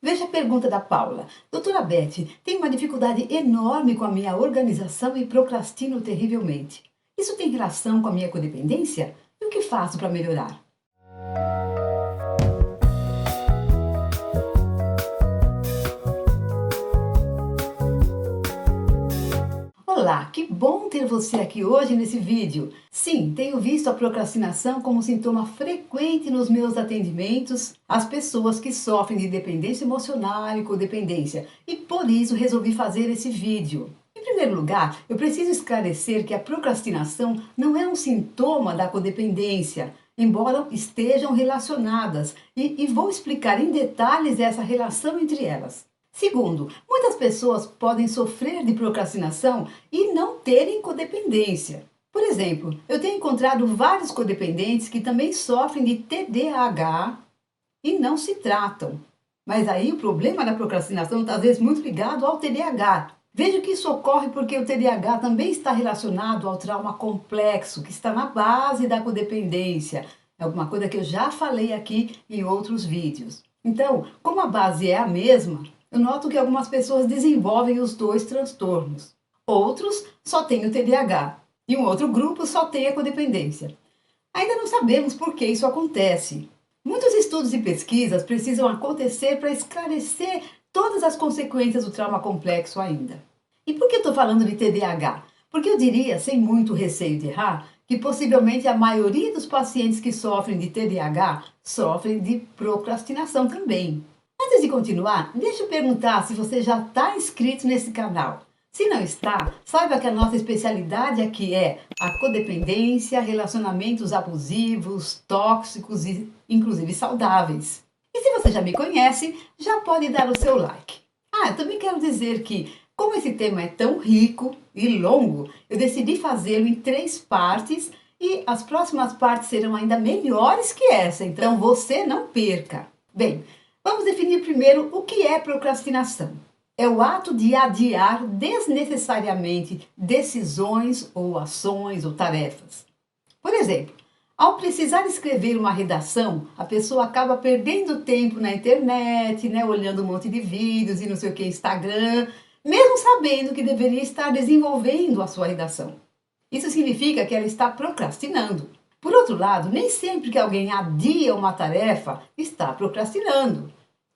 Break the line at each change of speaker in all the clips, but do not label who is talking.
Veja a pergunta da Paula. Doutora Beth, tenho uma dificuldade enorme com a minha organização e procrastino terrivelmente. Isso tem relação com a minha codependência? E o que faço para melhorar? Olá, que bom ter você aqui hoje nesse vídeo. Sim, tenho visto a procrastinação como um sintoma frequente nos meus atendimentos às pessoas que sofrem de dependência emocional e codependência, e por isso resolvi fazer esse vídeo. Em primeiro lugar, eu preciso esclarecer que a procrastinação não é um sintoma da codependência, embora estejam relacionadas, e vou explicar em detalhes essa relação entre elas. Segundo, muitas pessoas podem sofrer de procrastinação e não terem codependência. Por exemplo, eu tenho encontrado vários codependentes que também sofrem de TDAH e não se tratam. Mas aí o problema da procrastinação está às vezes muito ligado ao TDAH. Vejo que isso ocorre porque o TDAH também está relacionado ao trauma complexo, que está na base da codependência. É alguma coisa que eu já falei aqui em outros vídeos. Então, como a base é a mesma, eu noto que algumas pessoas desenvolvem os dois transtornos. Outros só têm o TDAH e um outro grupo só tem a codependência. Ainda não sabemos por que isso acontece. Muitos estudos e pesquisas precisam acontecer para esclarecer todas as consequências do trauma complexo ainda. E por que estou falando de TDAH? Porque eu diria, sem muito receio de errar, que possivelmente a maioria dos pacientes que sofrem de TDAH sofrem de procrastinação também. Antes de continuar, deixa eu perguntar se você já está inscrito nesse canal. Se não está, saiba que a nossa especialidade aqui é a codependência, relacionamentos abusivos, tóxicos e inclusive saudáveis. E se você já me conhece, já pode dar o seu like. Eu também quero dizer que, como esse tema é tão rico e longo, eu decidi fazê-lo em 3 partes e as próximas partes serão ainda melhores que essa, então você não perca. Bem, vamos definir primeiro o que é procrastinação. É o ato de adiar desnecessariamente decisões ou ações ou tarefas. Por exemplo, ao precisar escrever uma redação, a pessoa acaba perdendo tempo na internet, olhando um monte de vídeos e não sei o que, Instagram, mesmo sabendo que deveria estar desenvolvendo a sua redação. Isso significa que ela está procrastinando. Por outro lado, nem sempre que alguém adia uma tarefa, está procrastinando.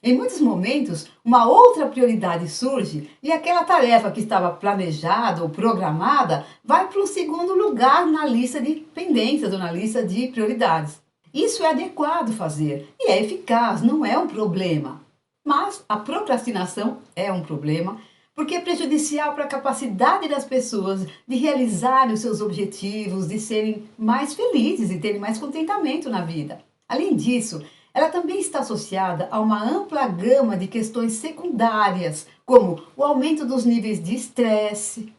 Em muitos momentos, uma outra prioridade surge e aquela tarefa que estava planejada ou programada vai para um segundo lugar na lista de pendências ou na lista de prioridades. Isso é adequado fazer e é eficaz, não é um problema. Mas a procrastinação é um problema porque é prejudicial para a capacidade das pessoas de realizarem os seus objetivos, de serem mais felizes e terem mais contentamento na vida. Além disso, ela também está associada a uma ampla gama de questões secundárias, como o aumento dos níveis de estresse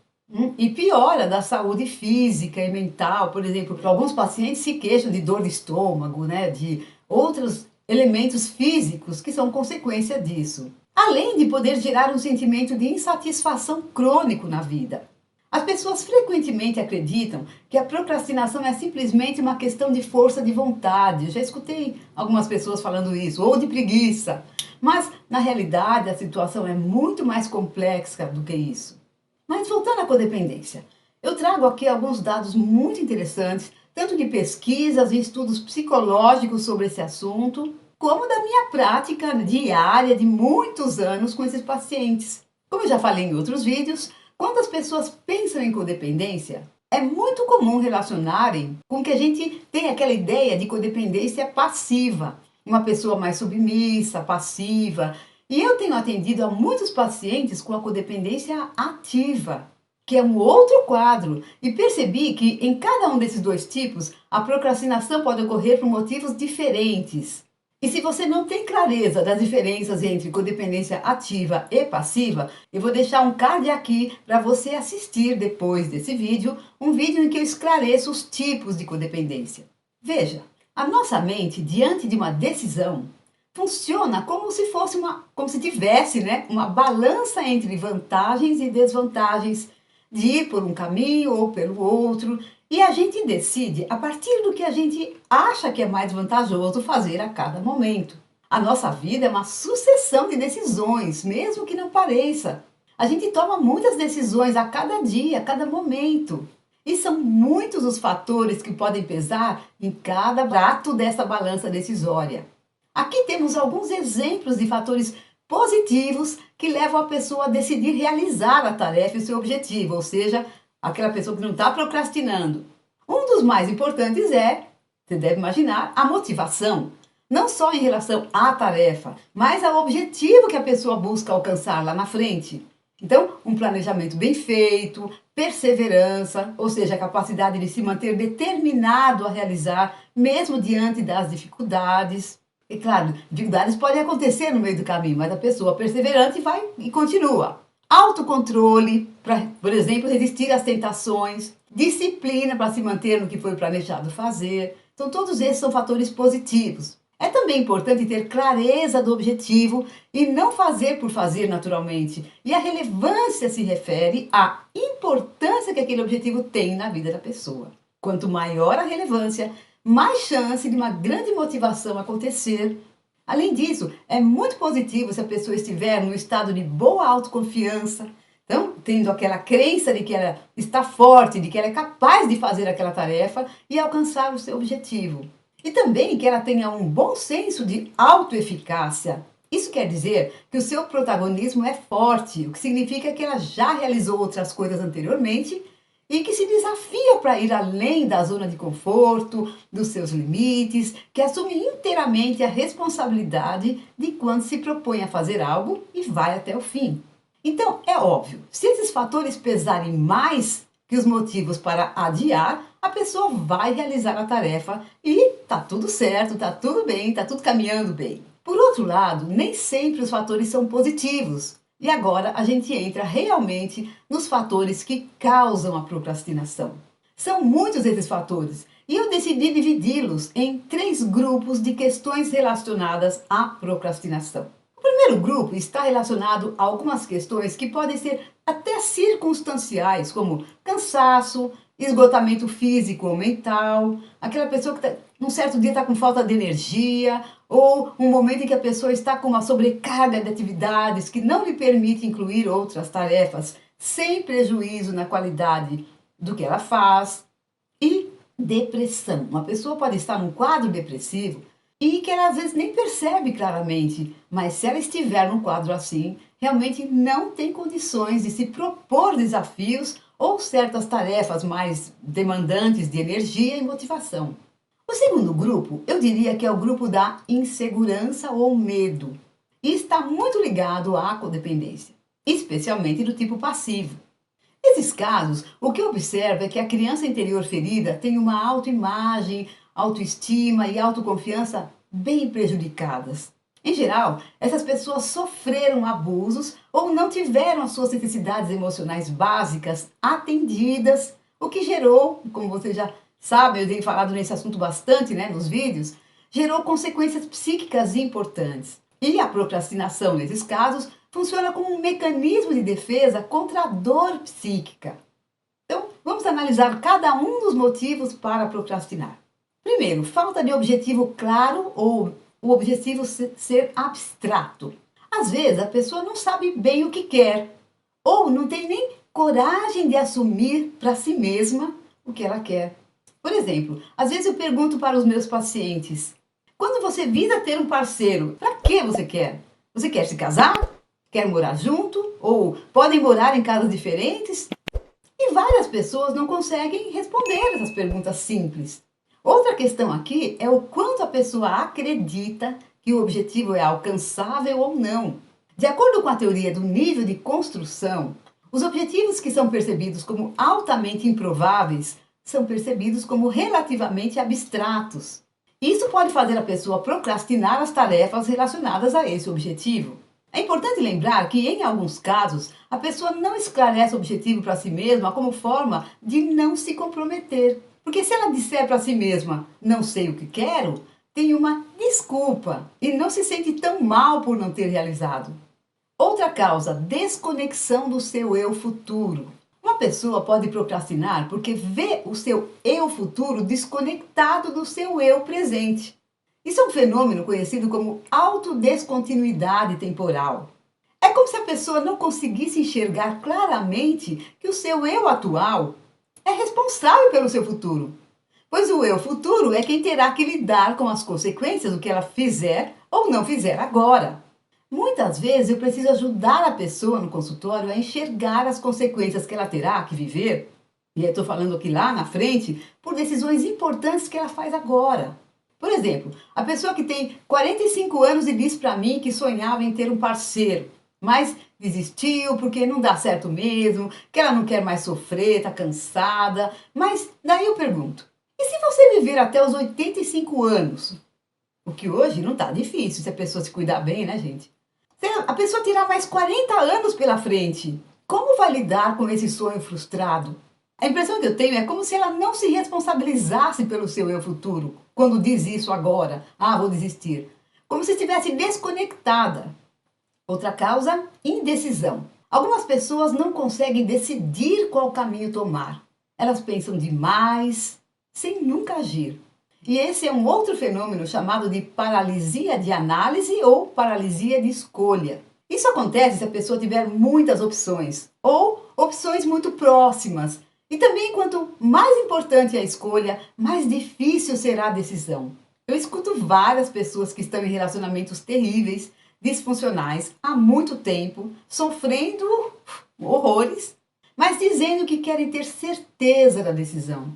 e piora da saúde física e mental. Por exemplo, alguns pacientes se queixam de dor de estômago, de outros elementos físicos que são consequência disso. Além de poder gerar um sentimento de insatisfação crônico na vida. As pessoas frequentemente acreditam que a procrastinação é simplesmente uma questão de força de vontade. Eu já escutei algumas pessoas falando isso, ou de preguiça. Mas, na realidade, a situação é muito mais complexa do que isso. Mas voltando à codependência, eu trago aqui alguns dados muito interessantes, tanto de pesquisas e estudos psicológicos sobre esse assunto, como da minha prática diária de muitos anos com esses pacientes. Como eu já falei em outros vídeos, quando as pessoas pensam em codependência, é muito comum relacionarem com que a gente tem aquela ideia de codependência passiva, uma pessoa mais submissa, passiva. E eu tenho atendido a muitos pacientes com a codependência ativa, que é um outro quadro, e percebi que em cada um desses dois tipos, a procrastinação pode ocorrer por motivos diferentes. E se você não tem clareza das diferenças entre codependência ativa e passiva, eu vou deixar um card aqui para você assistir depois desse vídeo, um vídeo em que eu esclareço os tipos de codependência. Veja, a nossa mente, diante de uma decisão, funciona como se fosse como se tivesse uma balança entre vantagens e desvantagens de ir por um caminho ou pelo outro, e a gente decide a partir do que a gente acha que é mais vantajoso fazer a cada momento. A nossa vida é uma sucessão de decisões, mesmo que não pareça. A gente toma muitas decisões a cada dia, a cada momento. E são muitos os fatores que podem pesar em cada prato dessa balança decisória. Aqui temos alguns exemplos de fatores positivos que levam a pessoa a decidir realizar a tarefa e o seu objetivo, ou seja, aquela pessoa que não está procrastinando. Um dos mais importantes é, você deve imaginar, a motivação. Não só em relação à tarefa, mas ao objetivo que a pessoa busca alcançar lá na frente. Então, um planejamento bem feito, perseverança, ou seja, a capacidade de se manter determinado a realizar, mesmo diante das dificuldades. E claro, dificuldades podem acontecer no meio do caminho, mas a pessoa perseverante vai e continua. Autocontrole, para, por exemplo, resistir às tentações, disciplina para se manter no que foi planejado fazer. Então, todos esses são fatores positivos. É também importante ter clareza do objetivo e não fazer por fazer naturalmente. E a relevância se refere à importância que aquele objetivo tem na vida da pessoa. Quanto maior a relevância, mais chance de uma grande motivação acontecer. Além disso, é muito positivo se a pessoa estiver num estado de boa autoconfiança, então, tendo aquela crença de que ela está forte, de que ela é capaz de fazer aquela tarefa e alcançar o seu objetivo. E também que ela tenha um bom senso de autoeficácia. Isso quer dizer que o seu protagonismo é forte, o que significa que ela já realizou outras coisas anteriormente e que se desafia para ir além da zona de conforto, dos seus limites, que assume inteiramente a responsabilidade de quando se propõe a fazer algo e vai até o fim. Então, é óbvio, se esses fatores pesarem mais que os motivos para adiar, a pessoa vai realizar a tarefa e tá tudo certo, tá tudo bem, tá tudo caminhando bem. Por outro lado, nem sempre os fatores são positivos. E agora a gente entra realmente nos fatores que causam a procrastinação. São muitos esses fatores e eu decidi dividi-los em 3 grupos de questões relacionadas à procrastinação. O primeiro grupo está relacionado a algumas questões que podem ser até circunstanciais, como cansaço, esgotamento físico ou mental, aquela pessoa que num certo dia está com falta de energia, ou um momento em que a pessoa está com uma sobrecarga de atividades que não lhe permite incluir outras tarefas, sem prejuízo na qualidade do que ela faz. E depressão. Uma pessoa pode estar num quadro depressivo e que ela às vezes nem percebe claramente, mas se ela estiver num quadro assim, realmente não tem condições de se propor desafios ou certas tarefas mais demandantes de energia e motivação. O segundo grupo, eu diria que é o grupo da insegurança ou medo, e está muito ligado à codependência, especialmente do tipo passivo. Nesses casos, o que eu observo é que a criança interior ferida tem uma autoimagem, autoestima e autoconfiança bem prejudicadas. Em geral, essas pessoas sofreram abusos ou não tiveram as suas necessidades emocionais básicas atendidas, o que gerou, como você já sabe, eu tenho falado nesse assunto bastante, nos vídeos, gerou consequências psíquicas importantes. E a procrastinação, nesses casos, funciona como um mecanismo de defesa contra a dor psíquica. Então, vamos analisar cada um dos motivos para procrastinar. Primeiro, falta de objetivo claro ou o objetivo ser abstrato. Às vezes, a pessoa não sabe bem o que quer ou não tem nem coragem de assumir para si mesma o que ela quer. Por exemplo, às vezes eu pergunto para os meus pacientes: quando você visa ter um parceiro, para que você quer? Você quer se casar? Quer morar junto? Ou podem morar em casas diferentes? E várias pessoas não conseguem responder essas perguntas simples. Outra questão aqui é o quanto a pessoa acredita que o objetivo é alcançável ou não. De acordo com a teoria do nível de construção, os objetivos que são percebidos como altamente improváveis são percebidos como relativamente abstratos. Isso pode fazer a pessoa procrastinar as tarefas relacionadas a esse objetivo. É importante lembrar que, em alguns casos, a pessoa não esclarece o objetivo para si mesma como forma de não se comprometer. Porque se ela disser para si mesma, não sei o que quero, tem uma desculpa e não se sente tão mal por não ter realizado. Outra causa, desconexão do seu eu futuro. Uma pessoa pode procrastinar porque vê o seu eu futuro desconectado do seu eu presente. Isso é um fenômeno conhecido como autodescontinuidade temporal. É como se a pessoa não conseguisse enxergar claramente que o seu eu atual é responsável pelo seu futuro. Pois o eu futuro é quem terá que lidar com as consequências do que ela fizer ou não fizer agora. Muitas vezes eu preciso ajudar a pessoa no consultório a enxergar as consequências que ela terá que viver, e eu estou falando aqui lá na frente, por decisões importantes que ela faz agora. Por exemplo, a pessoa que tem 45 anos e diz para mim que sonhava em ter um parceiro, mas desistiu porque não dá certo mesmo, que ela não quer mais sofrer, está cansada. Mas daí eu pergunto, e se você viver até os 85 anos? O que hoje não está difícil, se a pessoa se cuidar bem, né, gente? Se a pessoa tirar mais 40 anos pela frente, como vai lidar com esse sonho frustrado? A impressão que eu tenho é como se ela não se responsabilizasse pelo seu eu futuro, quando diz isso agora, vou desistir. Como se estivesse desconectada. Outra causa, indecisão. Algumas pessoas não conseguem decidir qual caminho tomar. Elas pensam demais, sem nunca agir. E esse é um outro fenômeno chamado de paralisia de análise ou paralisia de escolha. Isso acontece se a pessoa tiver muitas opções ou opções muito próximas. E também, quanto mais importante a escolha, mais difícil será a decisão. Eu escuto várias pessoas que estão em relacionamentos terríveis, disfuncionais, há muito tempo, sofrendo horrores, mas dizendo que querem ter certeza da decisão.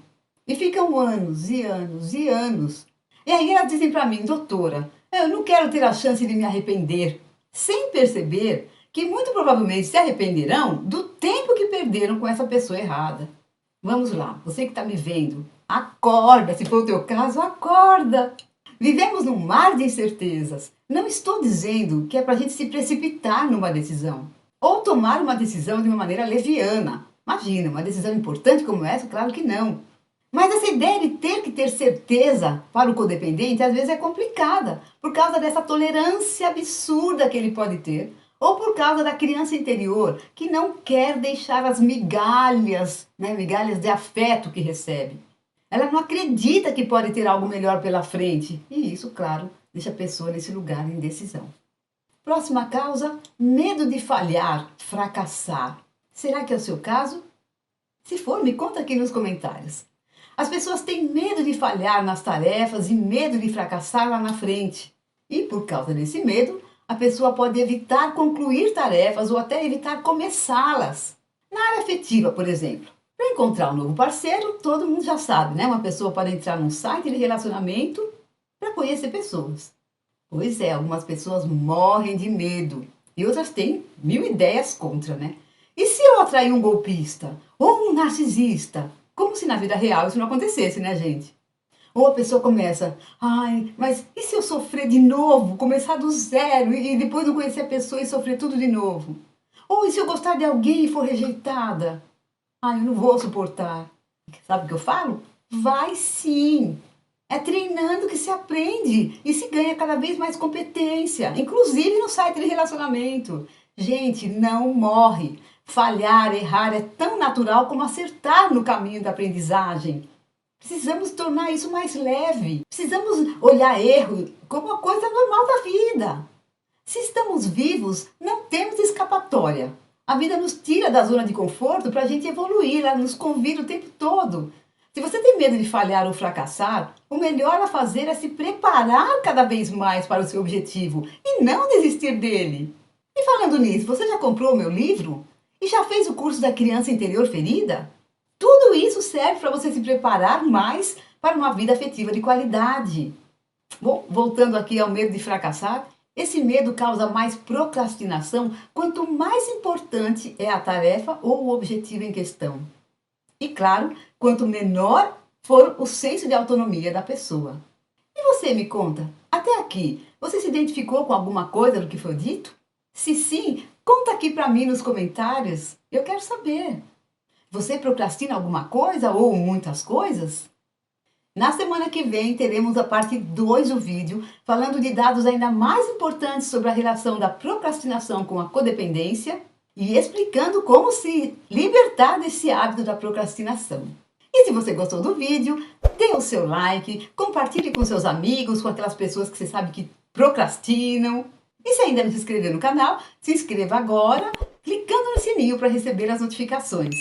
E ficam anos e anos e anos. E aí elas dizem para mim, doutora, eu não quero ter a chance de me arrepender, sem perceber que muito provavelmente se arrependerão do tempo que perderam com essa pessoa errada. Vamos lá, você que está me vendo, acorda, se for o teu caso, acorda. Vivemos num mar de incertezas. Não estou dizendo que é para a gente se precipitar numa decisão, ou tomar uma decisão de uma maneira leviana. Imagina, uma decisão importante como essa, claro que não. Mas essa ideia de ter que ter certeza para o codependente às vezes é complicada, por causa dessa tolerância absurda que ele pode ter, ou por causa da criança interior que não quer deixar as migalhas, migalhas de afeto que recebe. Ela não acredita que pode ter algo melhor pela frente, e isso, claro, deixa a pessoa nesse lugar de indecisão. Próxima causa, medo de falhar, fracassar. Será que é o seu caso? Se for, me conta aqui nos comentários. As pessoas têm medo de falhar nas tarefas e medo de fracassar lá na frente. E por causa desse medo, a pessoa pode evitar concluir tarefas ou até evitar começá-las. Na área afetiva, por exemplo, para encontrar um novo parceiro, todo mundo já sabe, né? Uma pessoa pode entrar num site de relacionamento para conhecer pessoas. Pois é, algumas pessoas morrem de medo e outras têm 1000 ideias contra, né? E se eu atrair um golpista ou um narcisista? Como se na vida real isso não acontecesse, né, gente? Ou a pessoa começa, mas e se eu sofrer de novo, começar do zero e depois não conhecer a pessoa e sofrer tudo de novo? Ou e se eu gostar de alguém e for rejeitada? Eu não vou suportar. Sabe o que eu falo? Vai sim! É treinando que se aprende e se ganha cada vez mais competência, inclusive no site de relacionamento. Gente, não morre. Falhar, errar é tão natural como acertar no caminho da aprendizagem. Precisamos tornar isso mais leve. Precisamos olhar erro como uma coisa normal da vida. Se estamos vivos, não temos escapatória. A vida nos tira da zona de conforto para a gente evoluir, ela nos convida o tempo todo. Se você tem medo de falhar ou fracassar, o melhor a fazer é se preparar cada vez mais para o seu objetivo e não desistir dele. E falando nisso, você já comprou o meu livro? E já fez o curso da criança interior ferida? Tudo isso serve para você se preparar mais para uma vida afetiva de qualidade. Bom, voltando aqui ao medo de fracassar, esse medo causa mais procrastinação quanto mais importante é a tarefa ou o objetivo em questão. E claro, quanto menor for o senso de autonomia da pessoa. E você me conta, até aqui, você se identificou com alguma coisa do que foi dito? Se sim, conta aqui para mim nos comentários, eu quero saber. Você procrastina alguma coisa ou muitas coisas? Na semana que vem teremos a parte 2 do vídeo, falando de dados ainda mais importantes sobre a relação da procrastinação com a codependência e explicando como se libertar desse hábito da procrastinação. E se você gostou do vídeo, dê o seu like, compartilhe com seus amigos, com aquelas pessoas que você sabe que procrastinam. E se ainda não se inscreveu no canal, se inscreva agora, clicando no sininho para receber as notificações.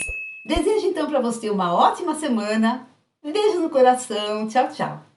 Desejo então para você uma ótima semana. Beijo no coração. Tchau, tchau.